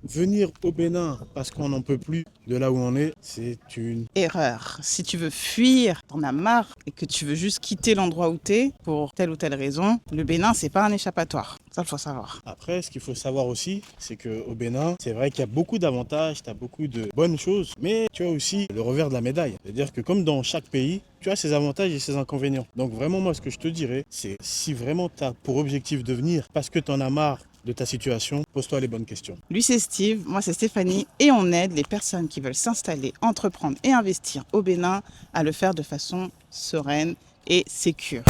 Venir au Bénin parce qu'on n'en peut plus de là où on est, c'est une... Erreur. Si tu veux fuir, t'en as marre et que tu veux juste quitter l'endroit où t'es pour telle ou telle raison, le Bénin, c'est pas un échappatoire. Ça, il faut savoir. Après, ce qu'il faut savoir aussi, c'est qu'au Bénin, c'est vrai qu'il y a beaucoup d'avantages, tu as beaucoup de bonnes choses, mais tu as aussi le revers de la médaille. C'est-à-dire que comme dans chaque pays, tu as ses avantages et ses inconvénients. Donc vraiment, moi, ce que je te dirais, c'est si vraiment tu as pour objectif de venir parce que tu en as marre de ta situation, pose-toi les bonnes questions. Lui, c'est Steve, moi, c'est Stéphanie, et on aide les personnes qui veulent s'installer, entreprendre et investir au Bénin à le faire de façon sereine et sécure.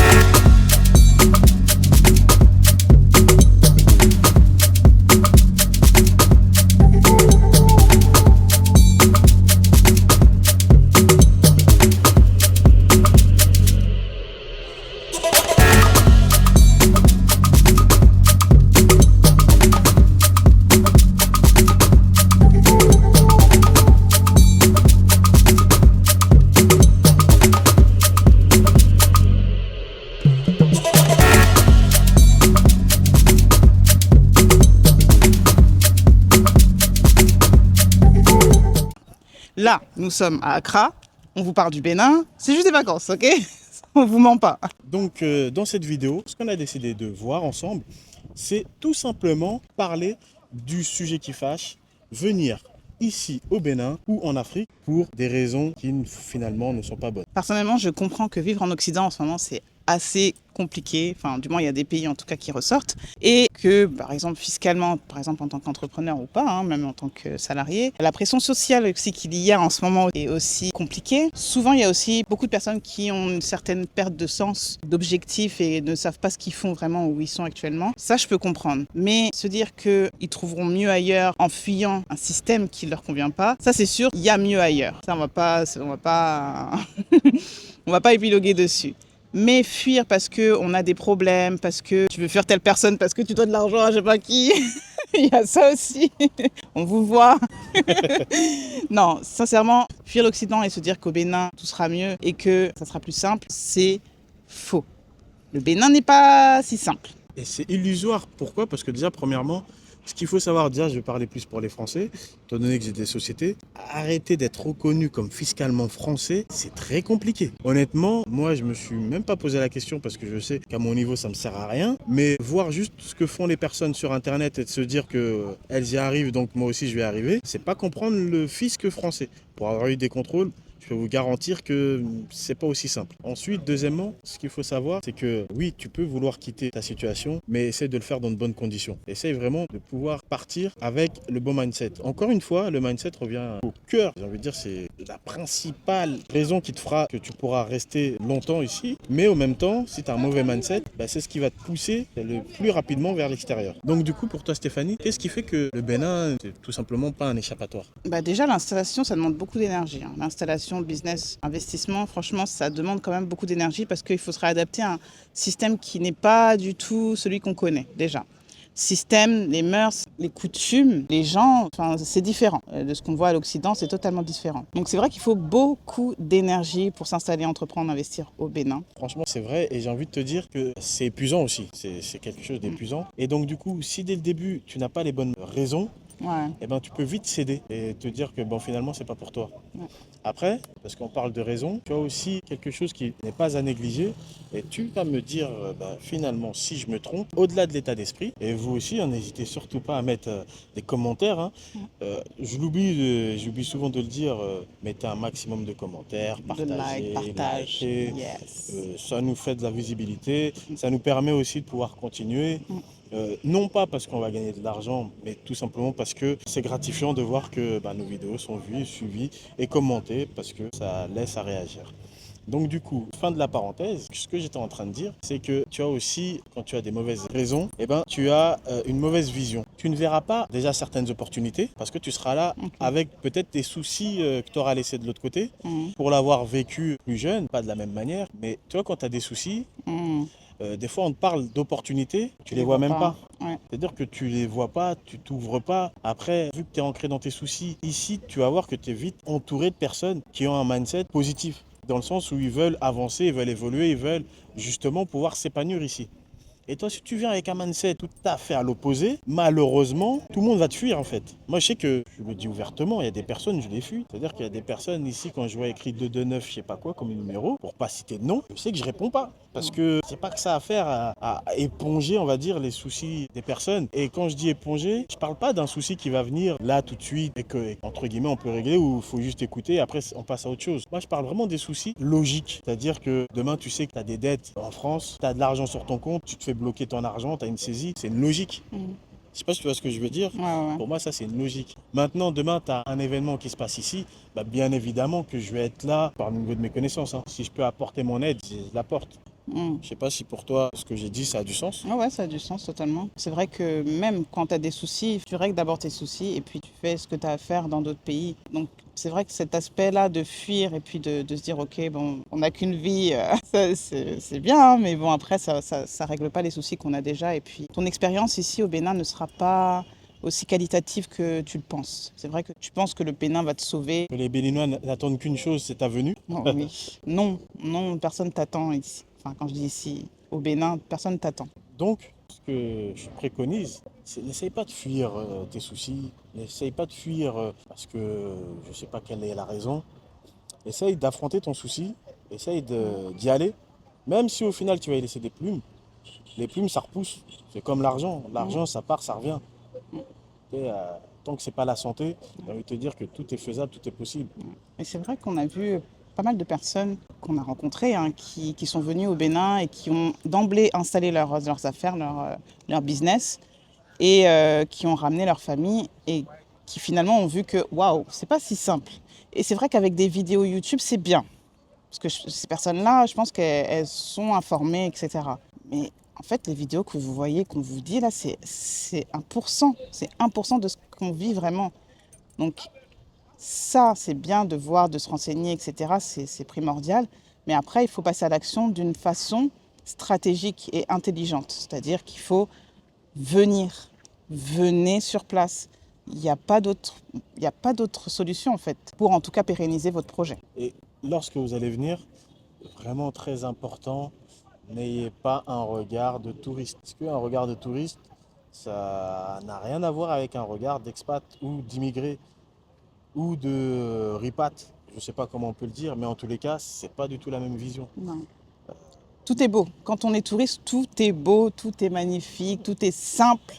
Là, nous sommes à Accra, on vous parle du Bénin, c'est juste des vacances, ok? On vous ment pas. Donc dans cette vidéo, ce qu'on a décidé de voir ensemble, c'est tout simplement parler du sujet qui fâche, venir ici au Bénin ou en Afrique pour des raisons qui finalement ne sont pas bonnes. Personnellement, je comprends que vivre en Occident en ce moment, c'est assez compliqué. Enfin, du moins, il y a des pays en tout cas qui ressortent. Et que, par exemple, fiscalement, par exemple en tant qu'entrepreneur ou pas, même en tant que salarié, la pression sociale aussi qu'il y a en ce moment est aussi compliquée. Souvent, il y a aussi beaucoup de personnes qui ont une certaine perte de sens, d'objectif et ne savent pas ce qu'ils font vraiment où ils sont actuellement. Ça, je peux comprendre. Mais se dire qu'ils trouveront mieux ailleurs en fuyant un système qui ne leur convient pas, ça c'est sûr, il y a mieux ailleurs. Ça, on va pas, on va pas épiloguer dessus. Mais fuir parce qu'on a des problèmes, parce que tu veux faire telle personne, parce que tu dois de l'argent à je sais pas qui, il y a ça aussi. On vous voit. Non, sincèrement, fuir l'Occident et se dire qu'au Bénin, tout sera mieux et que ça sera plus simple, c'est faux. Le Bénin n'est pas si simple. Et c'est illusoire. Pourquoi? Parce que déjà, premièrement, ce qu'il faut savoir, déjà, je vais parler plus pour les Français, étant donné que j'ai des sociétés, arrêter d'être reconnu comme fiscalement français, c'est très compliqué. Honnêtement, moi, je me suis même pas posé la question parce que je sais qu'à mon niveau, ça me sert à rien. Mais voir juste ce que font les personnes sur Internet et de se dire qu'elles y arrivent, donc moi aussi, je vais y arriver, c'est pas comprendre le fisc français. Pour avoir eu des contrôles, je peux vous garantir que c'est pas aussi simple. Ensuite, deuxièmement, ce qu'il faut savoir, c'est que oui, tu peux vouloir quitter ta situation, mais essaie de le faire dans de bonnes conditions. Essaye vraiment de pouvoir partir avec le bon mindset. Encore une fois, le mindset revient au cœur. J'ai envie de dire, c'est la principale raison qui te fera que tu pourras rester longtemps ici. Mais en même temps, si tu as un mauvais mindset, c'est ce qui va te pousser le plus rapidement vers l'extérieur. Donc du coup, pour toi, Stéphanie, qu'est-ce qui fait que le Bénin, c'est tout simplement pas un échappatoire? Déjà, l'installation, ça demande beaucoup d'énergie. L'installation, business, investissement, franchement, ça demande quand même beaucoup d'énergie parce qu'il faut se réadapter à un système qui n'est pas du tout celui qu'on connaît déjà. Système, les mœurs, les coutumes, les gens, c'est différent. De ce qu'on voit à l'Occident, c'est totalement différent. Donc c'est vrai qu'il faut beaucoup d'énergie pour s'installer, entreprendre, investir au Bénin. Franchement, c'est vrai et j'ai envie de te dire que c'est épuisant aussi. C'est quelque chose d'épuisant. Et donc du coup, si dès le début, tu n'as pas les bonnes raisons, Ouais. tu peux vite céder et te dire que finalement, c'est pas pour toi. Ouais. Après, parce qu'on parle de raison, tu as aussi quelque chose qui n'est pas à négliger et tu vas me dire finalement si je me trompe, au-delà de l'état d'esprit, et vous aussi, n'hésitez surtout pas à mettre des commentaires. J'oublie souvent de le dire, mettez un maximum de commentaires, partagez, Partage. likez, Yes. ça nous fait de la visibilité, ça nous permet aussi de pouvoir continuer. Non pas parce qu'on va gagner de l'argent, mais tout simplement parce que c'est gratifiant de voir que nos vidéos sont vues, suivies et commentées parce que ça laisse à réagir. Donc du coup, fin de la parenthèse, ce que j'étais en train de dire, c'est que tu as aussi, quand tu as des mauvaises raisons, tu as une mauvaise vision. Tu ne verras pas déjà certaines opportunités parce que tu seras là avec peut-être des soucis que tu auras laissés de l'autre côté pour l'avoir vécu plus jeune, pas de la même manière. Mais tu vois, quand tu as des soucis, des fois on te parle d'opportunités, tu les vois même pas. Ouais. C'est-à-dire que tu les vois pas, tu t'ouvres pas. Après, vu que tu es ancré dans tes soucis, ici tu vas voir que tu es vite entouré de personnes qui ont un mindset positif. Dans le sens où ils veulent avancer, ils veulent évoluer, ils veulent justement pouvoir s'épanouir ici. Et toi, si tu viens avec un mindset tout à fait à l'opposé, malheureusement, tout le monde va te fuir en fait. Moi, je sais que, je le dis ouvertement, il y a des personnes, je les fuis. C'est-à-dire qu'il y a des personnes ici, quand je vois écrit 229, je sais pas quoi, comme numéro, pour pas citer de nom, je sais que je réponds pas. Parce que c'est pas que ça a à faire à éponger, on va dire, les soucis des personnes. Et quand je dis éponger, je parle pas d'un souci qui va venir là tout de suite et que, entre guillemets, on peut régler ou il faut juste écouter, après on passe à autre chose. Moi, je parle vraiment des soucis logiques. C'est-à-dire que demain, tu sais que tu as des dettes en France, tu as de l'argent sur ton compte, tu te fais bloquer ton argent, tu as une saisie, c'est une logique. Je sais pas si tu vois ce que je veux dire. Ouais, ouais. Pour moi, ça, c'est une logique. Maintenant, demain, tu as un événement qui se passe ici. Bah, bien évidemment que je vais être là par le niveau de mes connaissances, hein. Si je peux apporter mon aide, je l'apporte. Mm. Je sais pas si pour toi, ce que j'ai dit, ça a du sens. Ah ouais, ça a du sens totalement. C'est vrai que même quand tu as des soucis, tu règles d'abord tes soucis et puis tu fais ce que tu as à faire dans d'autres pays. Donc c'est vrai que cet aspect-là de fuir et puis de se dire, ok, bon, on n'a qu'une vie, c'est bien, hein, mais bon, après, ça règle pas les soucis qu'on a déjà. Et puis ton expérience ici au Bénin ne sera pas aussi qualitative que tu le penses. C'est vrai que tu penses que le Bénin va te sauver. Que les Béninois n'attendent qu'une chose, c'est ta venue. Oh, oui. Non, non, personne t'attend ici. Enfin, quand je dis ici, au Bénin, personne t'attend. Donc, ce que je préconise, c'est n'essaye pas de fuir tes soucis, n'essaye pas de fuir parce que je ne sais pas quelle est la raison. Essaye d'affronter ton souci, essaye d'y aller, même si au final tu vas y laisser des plumes. Les plumes, ça repousse. C'est comme l'argent. L'argent, ça part, ça revient. Et, tant que c'est pas la santé, j'ai envie de te dire que tout est faisable, tout est possible. Et c'est vrai qu'on a vu pas mal de personnes qu'on a rencontrées hein, qui sont venues au Bénin et qui ont d'emblée installé leurs affaires, leur business et qui ont ramené leur famille et qui finalement ont vu que waouh, c'est pas si simple. Et c'est vrai qu'avec des vidéos YouTube, c'est bien. Parce que ces personnes-là, je pense qu'elles sont informées, etc. Mais en fait, les vidéos que vous voyez, qu'on vous dit là, c'est 1%. C'est 1% de ce qu'on vit vraiment. Donc ça, c'est bien de voir, de se renseigner, etc. C'est primordial. Mais après, il faut passer à l'action d'une façon stratégique et intelligente. C'est-à-dire qu'il faut venir. Venez sur place. Il n'y a pas d'autre solution, en fait, pour en tout cas pérenniser votre projet. Et lorsque vous allez venir, vraiment très important, n'ayez pas un regard de touriste. Parce qu'un regard de touriste, ça n'a rien à voir avec un regard d'expat ou d'immigré ou de ripat. Je ne sais pas comment on peut le dire, mais en tous les cas, c'est pas du tout la même vision. Non. Tout est beau. Quand on est touriste, tout est beau, tout est magnifique, tout est simple.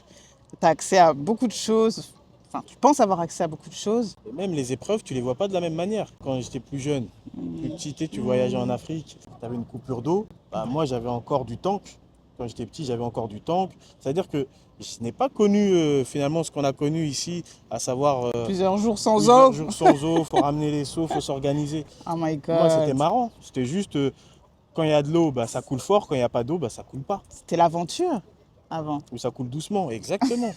Tu as accès à beaucoup de choses. Enfin, tu penses avoir accès à beaucoup de choses. Et même les épreuves, tu les vois pas de la même manière. Quand j'étais plus jeune, plus petit, tu voyageais en Afrique, tu avais une coupure d'eau. Bah, moi, j'avais encore du tank. Quand j'étais petit, j'avais encore du tank. C'est-à-dire que je n'ai pas connu finalement ce qu'on a connu ici, à savoir Plusieurs jours sans plusieurs eau. jours sans eau, faut ramener les seaux, faut s'organiser. Oh my Moi, c'était God. marrant. C'était juste, quand il y a de l'eau, bah, ça coule fort. Quand il n'y a pas d'eau, bah, ça coule pas. C'était l'aventure avant. Ou ça coule doucement, exactement.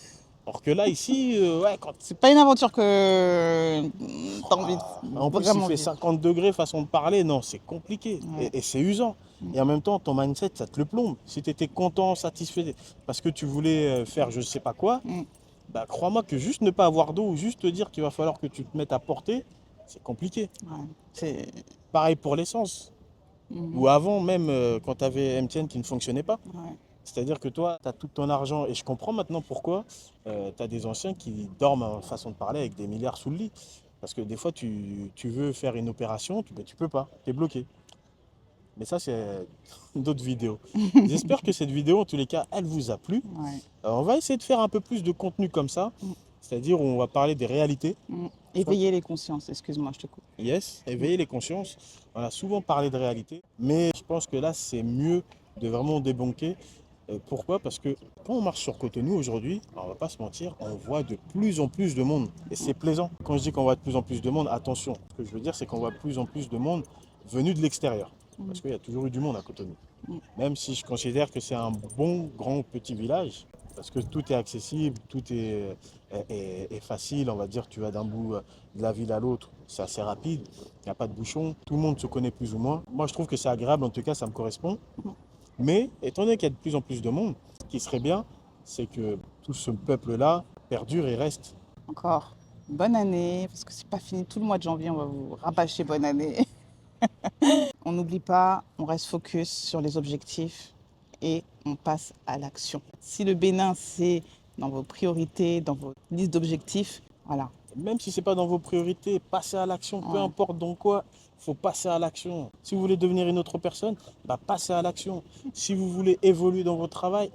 Alors que là, ici, ouais, quand C'est pas une aventure que t'as envie en plus, il vraiment fait vivre. 50 degrés façon de parler, non, c'est compliqué Ouais. et c'est usant. Et en même temps, ton mindset, ça te le plombe. Si tu étais content, satisfait parce que tu voulais faire je sais pas quoi, Mm. bah, crois-moi que juste ne pas avoir d'eau ou juste te dire qu'il va falloir que tu te mettes à porter, c'est compliqué. Ouais. C'est... Pareil pour l'essence. Ou avant, même quand tu avais MTN qui ne fonctionnait pas. Ouais. C'est-à-dire que toi, tu as tout ton argent, et je comprends maintenant pourquoi tu as des anciens qui dorment, en façon de parler, avec des milliards sous le lit. Parce que des fois, tu veux faire une opération, tu peux pas, tu es bloqué. Mais ça, c'est d'autres vidéos. J'espère que cette vidéo, en tous les cas, elle vous a plu. Ouais. On va essayer de faire un peu plus de contenu comme ça, c'est-à-dire où on va parler des réalités. Éveiller les consciences, excuse-moi, je te coupe. Yes, éveiller les consciences. On a souvent parlé de réalité, mais je pense que là, c'est mieux de vraiment débunker. Pourquoi? Parce que quand on marche sur Cotonou aujourd'hui, on va pas se mentir, on voit de plus en plus de monde. Et c'est plaisant. Quand je dis qu'on voit de plus en plus de monde, attention. Ce que je veux dire, c'est qu'on voit de plus en plus de monde venu de l'extérieur. Parce qu'il y a toujours eu du monde à Cotonou. Même si je considère que c'est un bon, grand, petit village, parce que tout est accessible, tout est facile, on va dire, tu vas d'un bout de la ville à l'autre, c'est assez rapide, il n'y a pas de bouchon, tout le monde se connaît plus ou moins. Moi je trouve que c'est agréable, en tout cas ça me correspond. Mais étant donné qu'il y a de plus en plus de monde, ce qui serait bien, c'est que tout ce peuple-là perdure et reste. Encore, bonne année, parce que c'est pas fini tout le mois de janvier, on va vous rabâcher bonne année. On n'oublie pas, on reste focus sur les objectifs et on passe à l'action. Si le Bénin, c'est dans vos priorités, dans vos listes d'objectifs, voilà. Même si ce n'est pas dans vos priorités, passez à l'action. Peu Ouais. importe dans quoi, il faut passer à l'action. Si vous voulez devenir une autre personne, passez à l'action. Si vous voulez évoluer dans votre travail,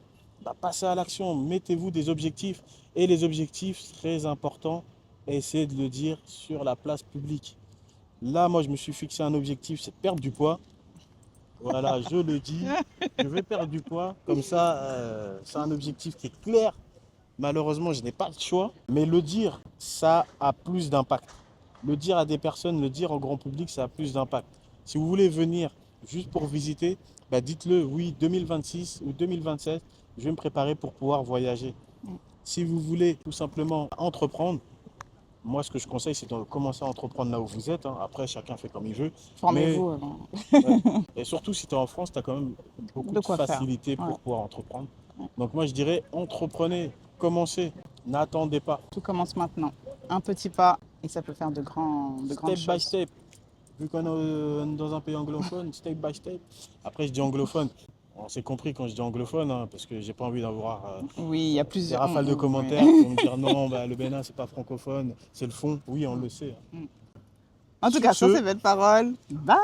passez à l'action. Mettez-vous des objectifs. Et les objectifs, très importants, essayez de le dire sur la place publique. Là, moi, je me suis fixé un objectif, c'est de perdre du poids. Voilà, je le dis, je vais perdre du poids. Comme ça, c'est un objectif qui est clair. Malheureusement, je n'ai pas le choix. Mais le dire, ça a plus d'impact. Le dire à des personnes, le dire au grand public, ça a plus d'impact. Si vous voulez venir juste pour visiter, dites-le, oui, 2026 ou 2027, je vais me préparer pour pouvoir voyager. Si vous voulez tout simplement entreprendre, moi, ce que je conseille, c'est de commencer à entreprendre là où vous êtes. Après, chacun fait comme il veut. Formez-vous avant. Ouais. Et surtout, si tu es en France, tu as quand même beaucoup De de quoi faire. facilité pour Ouais. pouvoir entreprendre. Donc moi, je dirais, entreprenez, commencez, n'attendez pas. Tout commence maintenant. Un petit pas et ça peut faire de grandes Step by choses. step. Vu qu'on est dans un pays anglophone, step by step. Après, je dis anglophone. On s'est compris quand je dis anglophone, parce que j'ai pas envie d'avoir Oui, il y a des plusieurs. rafales de Oui. commentaires pour me dire non, le Bénin, c'est pas francophone, c'est le fond. Oui, on le sait. En tout Sur cas, sur ce- ces belles paroles, bye!